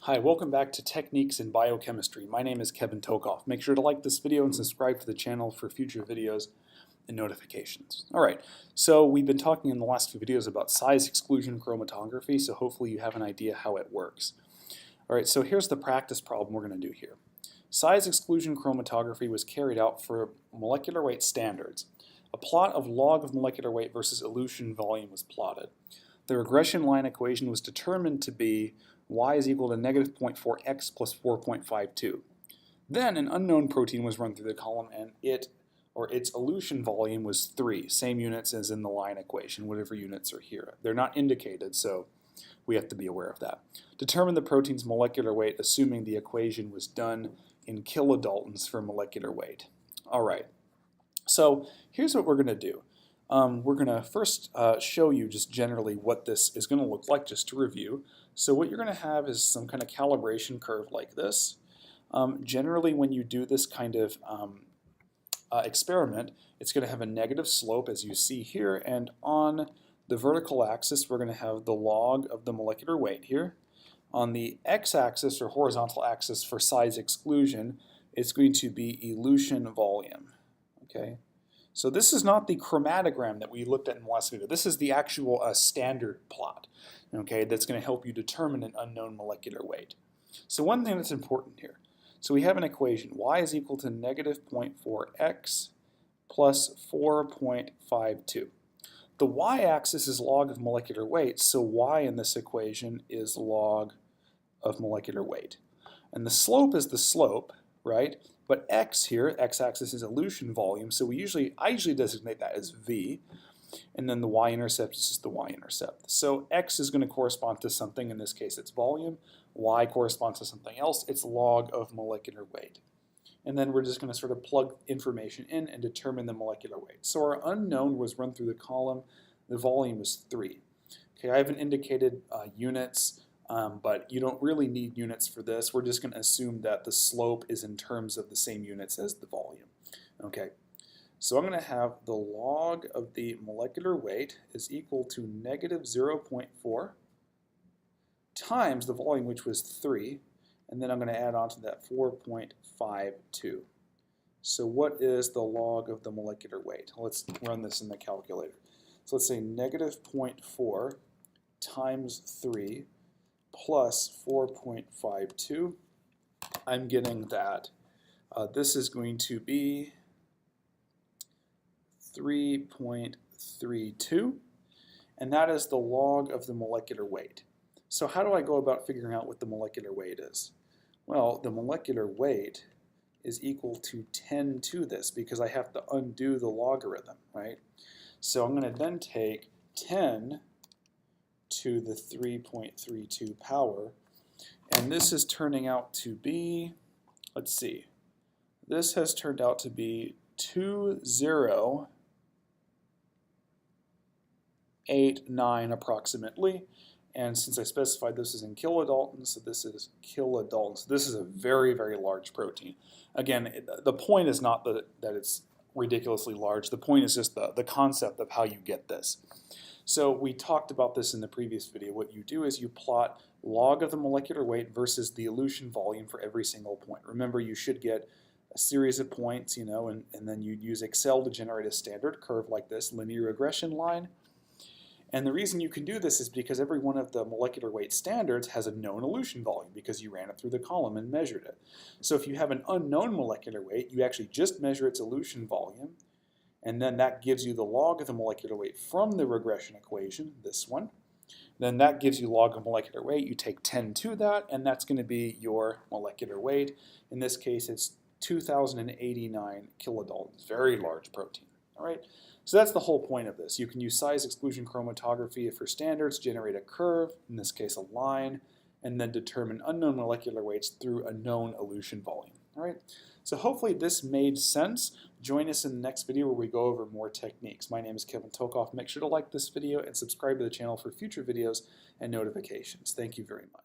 Hi, welcome back to Techniques in Biochemistry. My name is Kevin Tokoph. Make sure to like this video and subscribe to the channel for future videos and notifications. Alright, so we've been talking in the last few videos about size exclusion chromatography, so hopefully you have an idea how it works. Alright, so here's the practice problem we're going to do here. Size exclusion chromatography was carried out for molecular weight standards. A plot of log of molecular weight versus elution volume was plotted. The regression line equation was determined to be y is equal to negative 0.4x plus 4.52. Then an unknown protein was run through the column and its elution volume was 3, same units as in the line equation, whatever units are here. They're not indicated, so we have to be aware of that. Determine the protein's molecular weight, assuming the equation was done in kilodaltons for molecular weight. All right, so here's what we're going to do. We're going to first show you just generally what this is going to look like, just to review. So what you're going to have is some kind of calibration curve like this. Generally, when you do this kind of experiment, it's going to have a negative slope, as you see here, and on the vertical axis, we're going to have the log of the molecular weight here. On the x-axis, or horizontal axis for size exclusion, it's going to be elution volume. Okay. So this is not the chromatogram that we looked at in the last video. This is the actual standard plot, okay, that's going to help you determine an unknown molecular weight. So one thing that's important here. So we have an equation, y is equal to negative 0.4x plus 4.52. The y-axis is log of molecular weight, so y in this equation is log of molecular weight. And the slope is the slope, right? But x here, x-axis is elution volume, so I usually designate that as v, and then the y-intercept is just the y-intercept. So x is going to correspond to something, in this case it's volume, y corresponds to something else, it's log of molecular weight. And then we're just going to sort of plug information in and determine the molecular weight. So our unknown was run through the column, the volume was 3. Okay, I haven't indicated units, but you don't really need units for this. We're just going to assume that the slope is in terms of the same units as the volume. Okay, so I'm going to have the log of the molecular weight is equal to negative 0.4 times the volume, which was 3, and then I'm going to add on to that 4.52. So what is the log of the molecular weight? Let's run this in the calculator. So let's say negative 0.4 times 3 plus 4.52, I'm getting that this is going to be 3.32, and that is the log of the molecular weight. So how do I go about figuring out what the molecular weight is? Well, the molecular weight is equal to 10 to this because I have to undo the logarithm, right? So I'm going to then take 10 to the 3.32 power, and this is turning out to be, let's see, this has turned out to be 2089 approximately, and since I specified this is in kilodaltons, so this is kilodaltons. This is a very, very large protein. Again, the point is not that it's ridiculously large. The point is just the concept of how you get this. So we talked about this in the previous video. What you do is you plot log of the molecular weight versus the elution volume for every single point. Remember, you should get a series of points, and then you'd use Excel to generate a standard curve like this, linear regression line. And the reason you can do this is because every one of the molecular weight standards has a known elution volume because you ran it through the column and measured it. So if you have an unknown molecular weight, you actually just measure its elution volume, and then that gives you the log of the molecular weight from the regression equation, this one. Then that gives you log of molecular weight. You take 10 to that, and that's going to be your molecular weight. In this case, it's 2089 kilodaltons, very large protein. All right, so that's the whole point of this. You can use size exclusion chromatography for standards, generate a curve, in this case a line, and then determine unknown molecular weights through a known elution volume. All right, so hopefully this made sense. Join us in the next video where we go over more techniques. My name is Kevin Tokoph. Make sure to like this video and subscribe to the channel for future videos and notifications. Thank you very much.